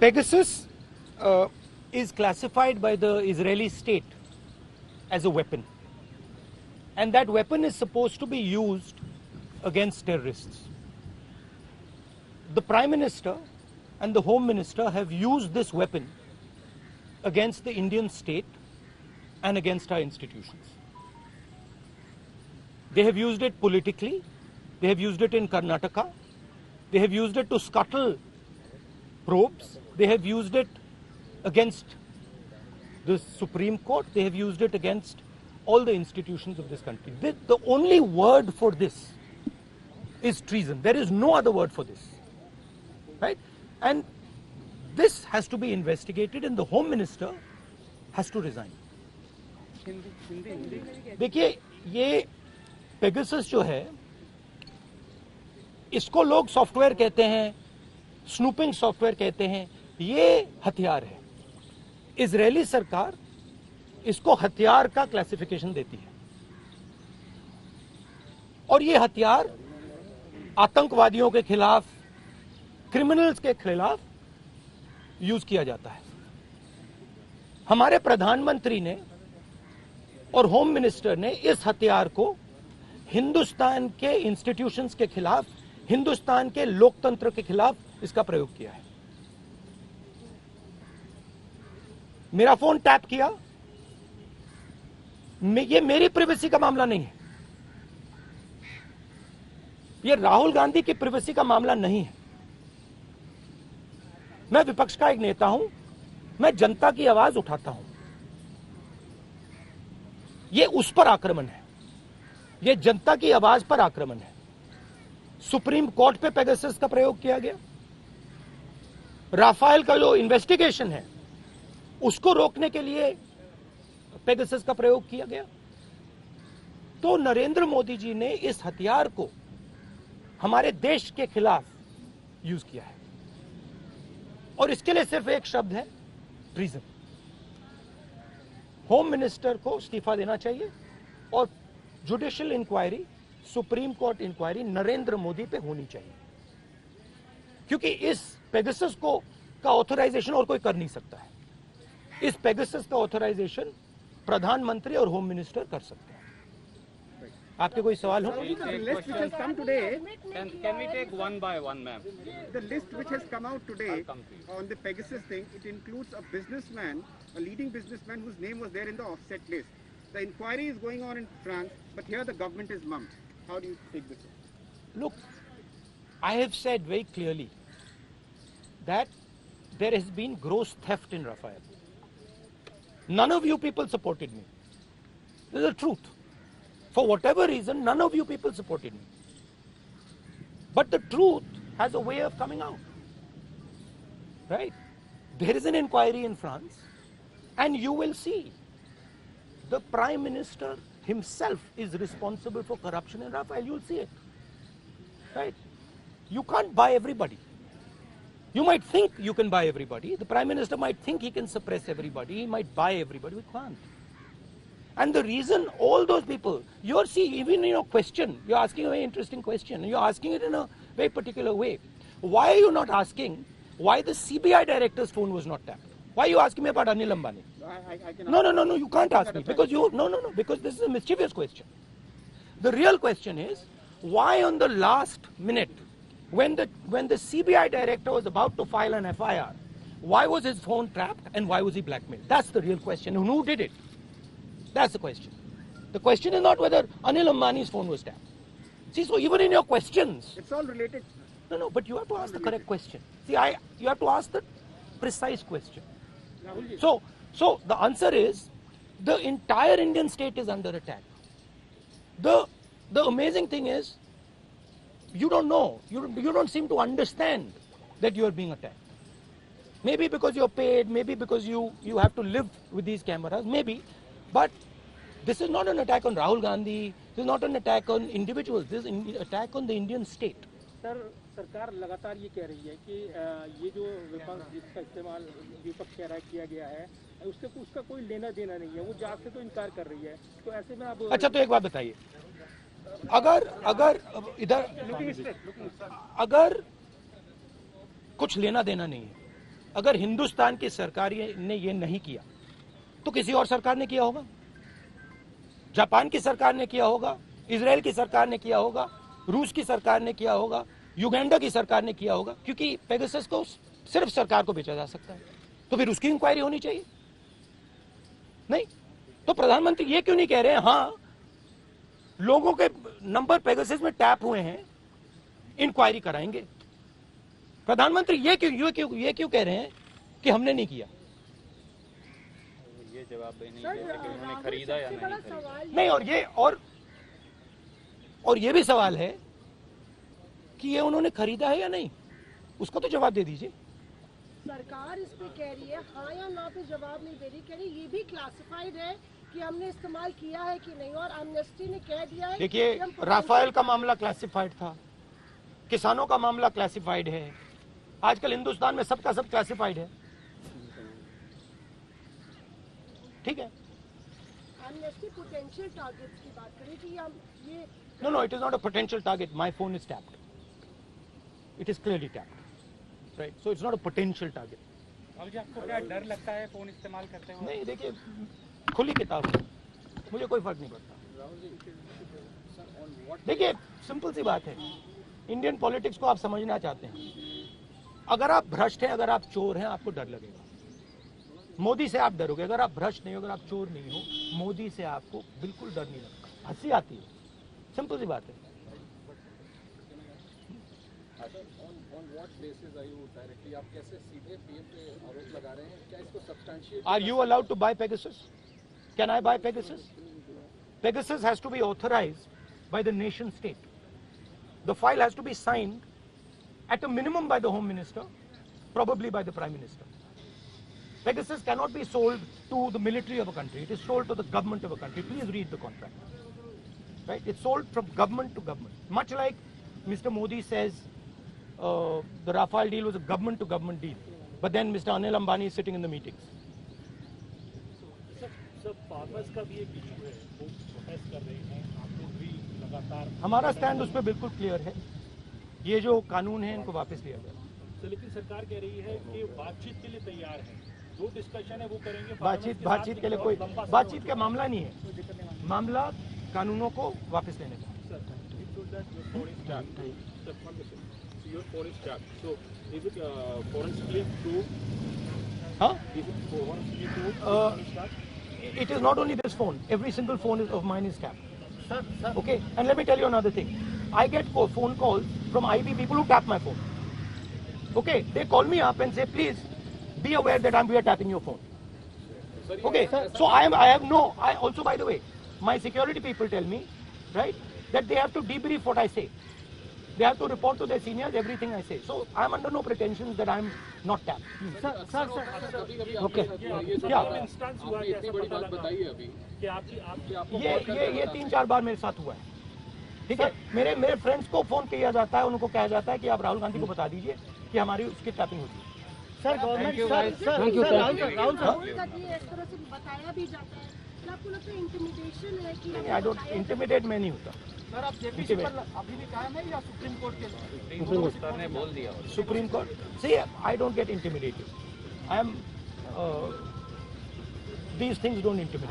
Pegasus is classified by the Israeli state as a weapon, and that weapon is supposed to be used against terrorists. The Prime Minister and the Home Minister have used this weapon against the Indian state and against our institutions. They have used it politically, they have used it in Karnataka, they have used it to scuttle probes, they have used it against the Supreme Court, they have used it against all the institutions of this country. The only word for this is treason. There is no other word for this. Right? And this has to be investigated and the Home Minister has to resign. देखिए ये Pegasus जो है इसको लोग software कहते हैं, snooping software कहते हैं, ये हथियार है। इजरायली सरकार इसको हथियार का क्लासिफिकेशन देती है और ये हथियार आतंकवादियों के खिलाफ, क्रिमिनल्स के खिलाफ यूज किया जाता है। हमारे प्रधानमंत्री ने और होम मिनिस्टर ने इस हथियार को हिंदुस्तान के इंस्टीट्यूशंस के खिलाफ, हिंदुस्तान के लोकतंत्र के खिलाफ इसका प्रयोग किया है। मेरा फोन टैप किया, ये मेरी प्राइवेसी का मामला नहीं है, ये राहुल गांधी की प्राइवेसी का मामला नहीं है। मैं विपक्ष का एक नेता हूं, मैं जनता की आवाज उठाता हूं। ये उस पर आक्रमण है, ये जनता की आवाज पर आक्रमण है। सुप्रीम कोर्ट पे पेगासस का प्रयोग किया गया, राफेल का जो इन्वेस्टिगेशन है उसको रोकने के लिए पेगासस का प्रयोग किया गया। तो नरेंद्र मोदी जी ने इस हथियार को हमारे देश के खिलाफ यूज किया है और इसके लिए सिर्फ एक शब्द है, ट्रीजन। होम मिनिस्टर को इस्तीफा देना चाहिए और judicial inquiry, supreme court inquiry Narendra Modi पे होनी चाहिए, क्योंकि इस पेगासस को का ऑथराइजेशन और कोई कर नहीं सकता है। इस पेगासस का ऑथराइजेशन प्रधानमंत्री और होम मिनिस्टर कर सकते हैं। आपके कोई सवाल हो? The list which has come today, Can we take one by one, ma'am? the list which has come out today on the Pegasus thing, it includes a businessman, a leading businessman whose name was there in the offset list. The inquiry is going on in France, but here the government is mummed. How do you take this? Look, I have said very clearly that there has been gross theft in Rafael. None of you people supported me. This is the truth. For whatever reason, none of you people supported me. But the truth has a way of coming out. Right? There is an inquiry in France, and you will see the Prime Minister himself is responsible for corruption in Rafael. You'll see it. Right? You can't buy everybody. You might think you can buy everybody. The Prime Minister might think he can suppress everybody. He might buy everybody. We can't. And the reason all those people, you're seeing, even in your question, you're asking a very interesting question. You're asking it in a very particular way. Why are you not asking why the CBI director's phone was not tapped? Why are you asking me about Anil Ambani? No, you can't ask me because because this is a mischievous question. The real question is, why on the last minute, when the CBI director was about to file an FIR, why was his phone tapped and why was he blackmailed? That's the real question. And who did it? That's the question. The question is not whether Anil Ambani's phone was tapped. See, so even in your questions, It's all related. no, but you have to ask the correct question. See, you have to ask the precise question. So the answer is, the entire Indian state is under attack. The amazing thing is, you don't know, you don't seem to understand that you are being attacked. Maybe because you're paid, maybe because you have to live with these cameras, maybe. But this is not an attack on Rahul Gandhi, this is not an attack on individuals, this is an attack on the Indian state. Sir, सरकार लगातार ये कह रही है कि ये जो विपक्ष जिसका इस्तेमाल विपक्ष कह रहा है किया गया है, उसका कोई लेना देना नहीं है, वो जांच से तो इनकार कर रही है। तो ऐसे में आप अच्छा, तो एक बात बताइए, अगर इधर कुछ लेना देना नहीं है। अगर हिंदुस्तान की सरकार ने ये नहीं किया तो किसी और सरकार ने किया होगा, जापान की सरकार ने किया होगा, इजराइल की सरकार ने किया होगा, रूस की सरकार ने किया होगा, युगांडा की सरकार ने किया होगा, क्योंकि पेगासस को सिर्फ सरकार को बेचा जा सकता है। तो फिर उसकी इंक्वायरी होनी चाहिए। नहीं तो प्रधानमंत्री ये क्यों नहीं कह रहे हैं हाँ लोगों के नंबर पेगासस में टैप हुए हैं, इंक्वायरी कराएंगे। प्रधानमंत्री ये क्यों कह रहे हैं कि हमने नहीं किया? ये जवाब नहीं दे सके उन्होंने खरीदा या नहीं खरीदा। नहीं, और ये भी सवाल है कि ये उन्होंने खरीदा है या नहीं, उसका तो जवाब दे दीजिए। सरकार इस पे कह रही है हाँ या ना पे जवाब नहीं दे रही, कह रही ये भी क्लासिफाइड है कि हमने इस्तेमाल किया है कि नहीं, और एमनेस्टी ने कह दिया है। देखिए, राफेल का मामला क्लासिफाइड था, किसानों का मामला क्लासिफाइड है, आजकल हिंदुस्तान में सबका सब क्लासिफाइड है। ठीक है, एमनेस्टी पोटेंशियल टारगेट्स की बात करें कि हम ये No, it is not a potential target. My phone is tapped. It is clearly tapped. Right? So it's not a potential target. Rahul ji, आपको क्या डर लगता है फोन इस्तेमाल करते हुए? नहीं, देखिए खुली किताब है, मुझे कोई फर्क नहीं पड़ता। देखिए सिंपल सी बात है, इंडियन पॉलिटिक्स को आप समझना चाहते हैं, अगर आप भ्रष्ट हैं, अगर आप चोर हैं, आपको डर लगेगा। मोदी से आप डरोगे, अगर आप भ्रष्ट नहीं हो, अगर आप चोर नहीं हो, मोदी से आपको बिल्कुल डर नहीं लगता, हंसी आती है। सिंपल सी बात है। Are you allowed to buy Pegasus? Can I buy Pegasus? Pegasus has to be authorized by the nation state. The file has to be signed at a minimum by the Home Minister, probably by the Prime Minister. Pegasus cannot be sold to the military of a country. It is sold to the government of a country. Please read the contract. Right? It's sold from government to government. Much like Mr. Modi says the Rafale deal was a government to government deal. But then Mr. Anil Ambani is sitting in the meetings. सब farmers का भी एक issue है, वो protest कर रहे हैं, आप लोग भी लगातार। हमारा स्टैंड उस पर बिल्कुल क्लियर है, ये जो कानून है इनको वापस लिया जाए। तो लेकिन सरकार कह रही है कि बातचीत के लिए तैयार है, जो डिस्कशन है वो करेंगे। बातचीत के लिए कोई बातचीत का मामला नहीं है, मामला कानूनों को वापस लेने का। Your phone is tapped. So is it forensically proved? Huh? Is it forensically proved? It is not only this phone. Every single phone of mine is tapped. Okay. And let me tell you another thing. I get phone calls from IB people who tap my phone. Okay. They call me up and say, please be aware that we are tapping your phone. Okay. So I also, by the way, my security people tell me, right, that they have to debrief what I say. They have to report to their seniors everything I say. So I am under no pretensions that I am not tapped. Sir Okay. क्या instance हुआ है, कैसे पता लगा कि आपकी ये 3-4 बार मेरे साथ हुआ है। ठीक है, मेरे फ्रेंड्स को फोन किया जाता है, उनको कहा जाता है कि आप राहुल गांधी को बता दीजिए कि हमारी उसकी टैपिंग होती है। सर गवर्नमेंट इस तरह से बताया भी जाता है, क्या आपको लगता है इंटिमिडेशन है कि आई डोंट इंटिमिडेट, मैं नहीं होता। सर आप जेपीसी पर अभी भी कायम है या सुप्रीम कोर्ट के? सर ने बोल दिया। Supreme court see I don't get intimidated, I am these things don't intimidate.